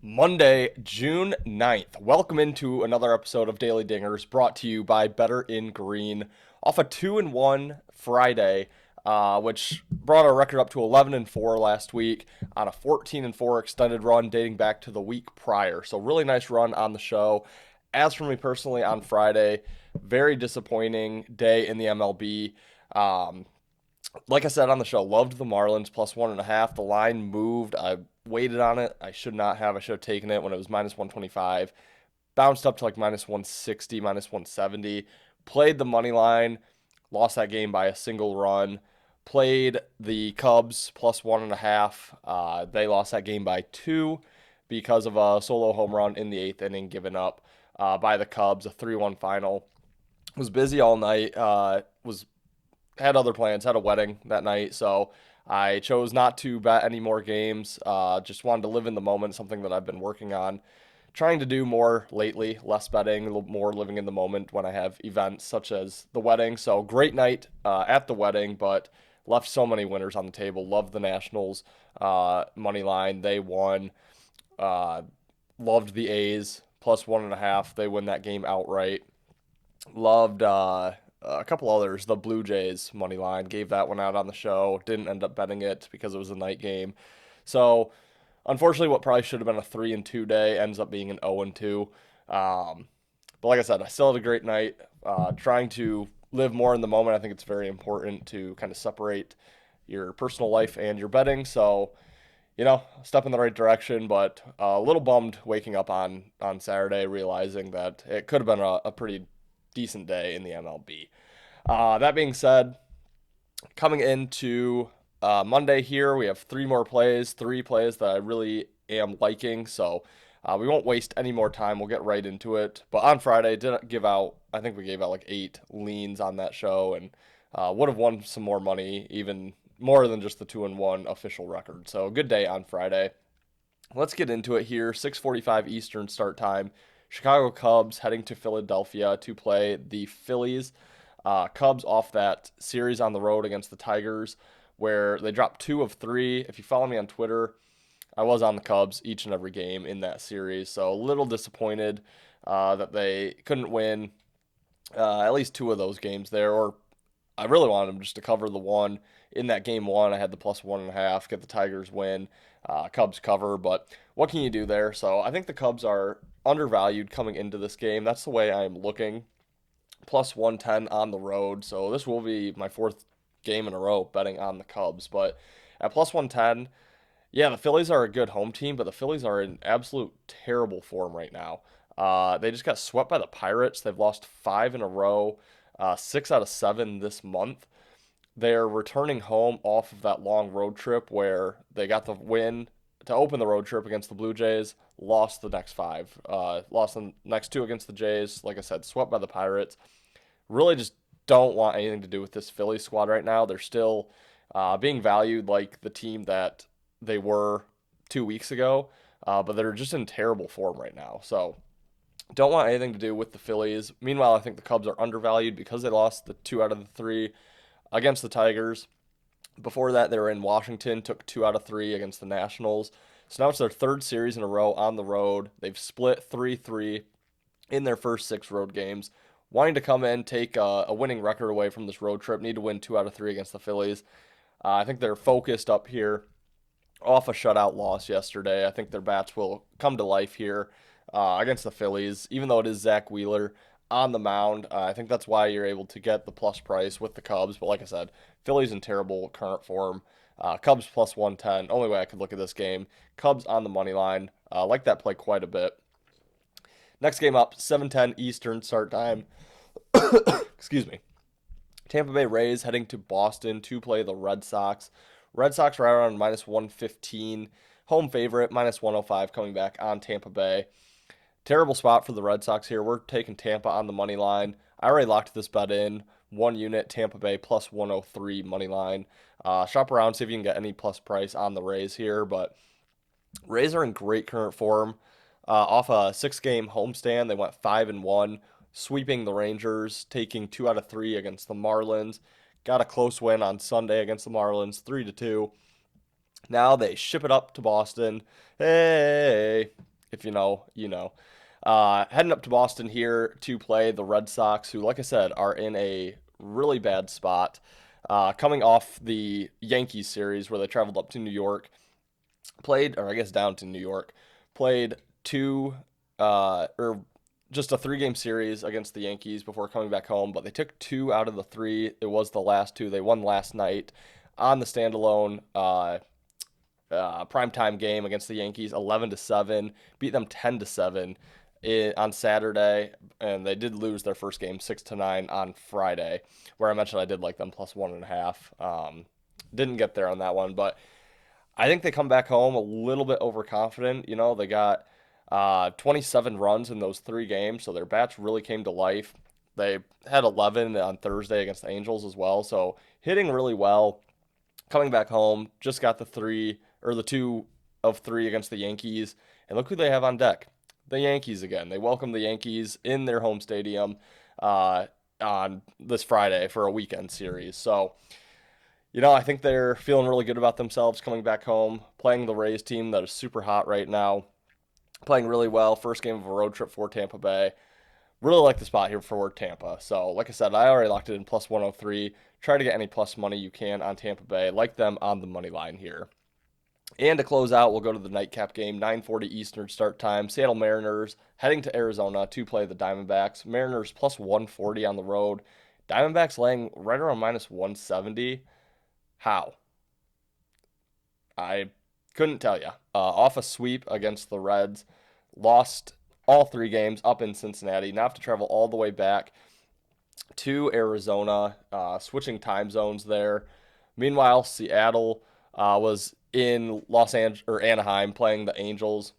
Monday, June 9th. Welcome into another episode of Daily Dingers brought to you by Better in Green off a 2-1 Friday, which brought our record up to 11-4 last week on a 14-4 extended run dating back to the week prior. So, really nice run on the show. As for me personally, on Friday, very disappointing day in the MLB. Like I said on the show, loved the Marlins plus 1.5. The line moved. I waited on it. I should not have. I should have taken it when it was minus 125. Bounced up to like minus 160, minus 170. Played the money line. Lost that game by a single run. Played the Cubs plus 1.5. They lost that game by 2 because of a solo home run in the eighth inning given up by the Cubs. A 3-1 final. Was busy all night. Was Had other plans, had a wedding that night, so I chose not to bet any more games. Just wanted to live in the moment, something that I've been working on, trying to do more lately, less betting, a little more living in the moment when I have events such as the wedding. So great night at the wedding, but left so many winners on the table. Loved the Nationals money line; they won. Uh, Loved the A's plus 1.5; they win that game outright. Loved a couple others. The Blue Jays money line, gave that one out on the show. Didn't end up betting it because it was a night game. So unfortunately, what probably should have been a 3-2 day ends up being an 0-2. But like I said, I still had a great night. Trying to live more in the moment. I think it's very important to kind of separate your personal life and your betting. So step in the right direction, but a little bummed waking up on Saturday, realizing that it could have been a pretty decent day in the MLB. That being said, coming into Monday here, we have three plays that I really am liking. So we won't waste any more time. We'll get right into it. But on Friday, didn't give out. I think we gave out like 8 leans on that show, and would have won some more money, even more than just the 2-1 official record. So a good day on Friday. Let's get into it here. 6:45 Eastern start time. Chicago Cubs heading to Philadelphia to play the Phillies. Cubs off that series on the road against the Tigers, where they dropped 2 of 3. If you follow me on Twitter, I was on the Cubs each and every game in that series, so a little disappointed that they couldn't win at least 2 of those games there. Or I really wanted them just to cover the one in that game one. I had the plus 1.5, get the Tigers win, Cubs cover, but what can you do there? So I think the Cubs are undervalued coming into this game. That's the way I'm looking. Plus 110 on the road. So this will be my 4th game in a row betting on the Cubs. But at plus 110, yeah, the Phillies are a good home team, but the Phillies are in absolute terrible form right now. They just got swept by the Pirates. They've lost 5 in a row, 6 out of 7 this month. They're returning home off of that long road trip where they got the win to open the road trip against the Blue Jays, lost the next 5, lost the next 2 against the Jays. Like I said, swept by the Pirates. Really just don't want anything to do with this Phillies squad right now. They're still being valued like the team that they were 2 weeks ago, but they're just in terrible form right now. So don't want anything to do with the Phillies. Meanwhile, I think the Cubs are undervalued because they lost the 2 out of the 3 against the Tigers. Before that, they were in Washington, took 2 out of 3 against the Nationals. So now it's their 3rd series in a row on the road. They've split 3-3 in their first 6 road games. Wanting to come in, take a winning record away from this road trip, need to win 2 out of 3 against the Phillies. I think they're focused up here off a shutout loss yesterday. I think their bats will come to life here against the Phillies, even though it is Zach Wheeler on the mound. I think that's why you're able to get the plus price with the Cubs. But like I said, Phillies in terrible current form. Cubs plus 110. Only way I could look at this game. Cubs on the money line. Like that play quite a bit. Next game up, 7:10 Eastern start time. Excuse me. Tampa Bay Rays heading to Boston to play the Red Sox. Red Sox right around minus 115. Home favorite, minus 105 coming back on Tampa Bay. Terrible spot for the Red Sox here. We're taking Tampa on the money line. I already locked this bet in. 1 unit, Tampa Bay plus 103 money line. Shop around, see if you can get any plus price on the Rays here. But Rays are in great current form. Off a 6-game homestand, they went 5-1, sweeping the Rangers, taking 2 out of 3 against the Marlins. Got a close win on Sunday against the Marlins, 3-2. Now they ship it up to Boston. Hey, If you know, you know. Heading up to Boston here to play the Red Sox, who, like I said, are in a really bad spot. Coming off the Yankees series where they traveled up to New York, played, or I guess down to New York, played or just a 3 game series against the Yankees before coming back home, but they took 2 out of the 3. It was the last 2. They won last night on the standalone primetime game against the Yankees, 11-7, beat them 10-7 on Saturday, and they did lose their first game 6-9 on Friday, where I mentioned I did like them plus 1.5. Didn't get there on that one, but I think they come back home a little bit overconfident. You know, they got 27 runs in those 3 games, so their bats really came to life. They had 11 on Thursday against the Angels as well, so hitting really well. Coming back home, just got the 2 of 3 against the Yankees, and look who they have on deck. The Yankees again. They welcome the Yankees in their home stadium on this Friday for a weekend series. So, you know, I think they're feeling really good about themselves coming back home, playing the Rays team that is super hot right now, playing really well. First game of a road trip for Tampa Bay. Really like the spot here for Tampa. So, like I said, I already locked it in plus 103. Try to get any plus money you can on Tampa Bay. Like them on the money line here. And to close out, we'll go to the nightcap game, 9:40 Eastern start time. Seattle Mariners heading to Arizona to play the Diamondbacks. Mariners plus 140 on the road. Diamondbacks laying right around minus 170. How? I couldn't tell you. Off a sweep against the Reds. Lost all 3 games up in Cincinnati. Now have to travel all the way back to Arizona, switching time zones there. Meanwhile, Seattle was in Los Angeles or Anaheim playing the Angels.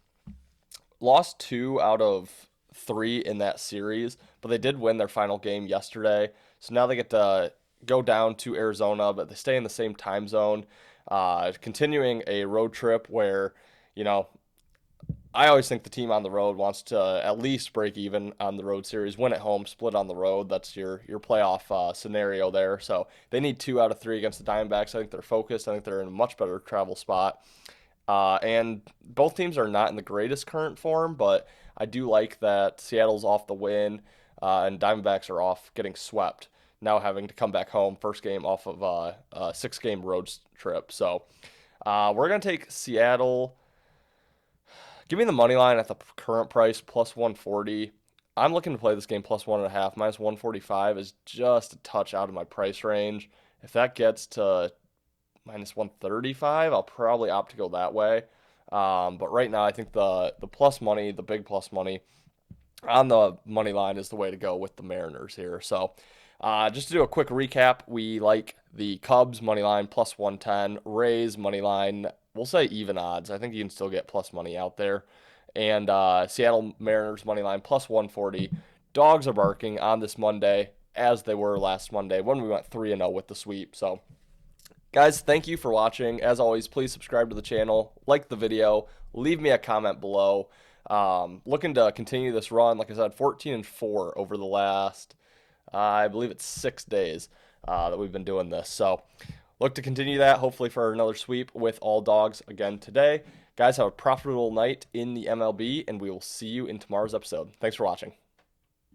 Lost 2 out of 3 in that series, but they did win their final game yesterday. So now they get to go down to Arizona, but they stay in the same time zone, continuing a road trip where, you know, I always think the team on the road wants to at least break even on the road series, win at home, split on the road. That's your playoff scenario there. So they need 2 out of 3 against the Diamondbacks. I think they're focused. I think they're in a much better travel spot. And both teams are not in the greatest current form, but I do like that Seattle's off the win and Diamondbacks are off getting swept, now having to come back home, first game off of a 6-game road trip. So we're going to take Seattle. Give me the money line at the current price, plus 140. I'm looking to play this game plus 1.5. Minus 145 is just a touch out of my price range. If that gets to minus 135, I'll probably opt to go that way. But right now, I think the plus money, the big plus money on the money line is the way to go with the Mariners here. So just to do a quick recap, we like the Cubs money line plus 110, Rays money line, we'll say even odds. I think you can still get plus money out there. And Seattle Mariners money line plus 140. Dogs are barking on this Monday as they were last Monday when we went 3-0 with the sweep. So, guys, thank you for watching. As always, please subscribe to the channel, like the video, leave me a comment below. Looking to continue this run. Like I said, 14-4 over the last, I believe it's 6 days that we've been doing this. So, look to continue that, hopefully for another sweep with all dogs again today. Guys, have a profitable night in the MLB, and we will see you in tomorrow's episode. Thanks for watching.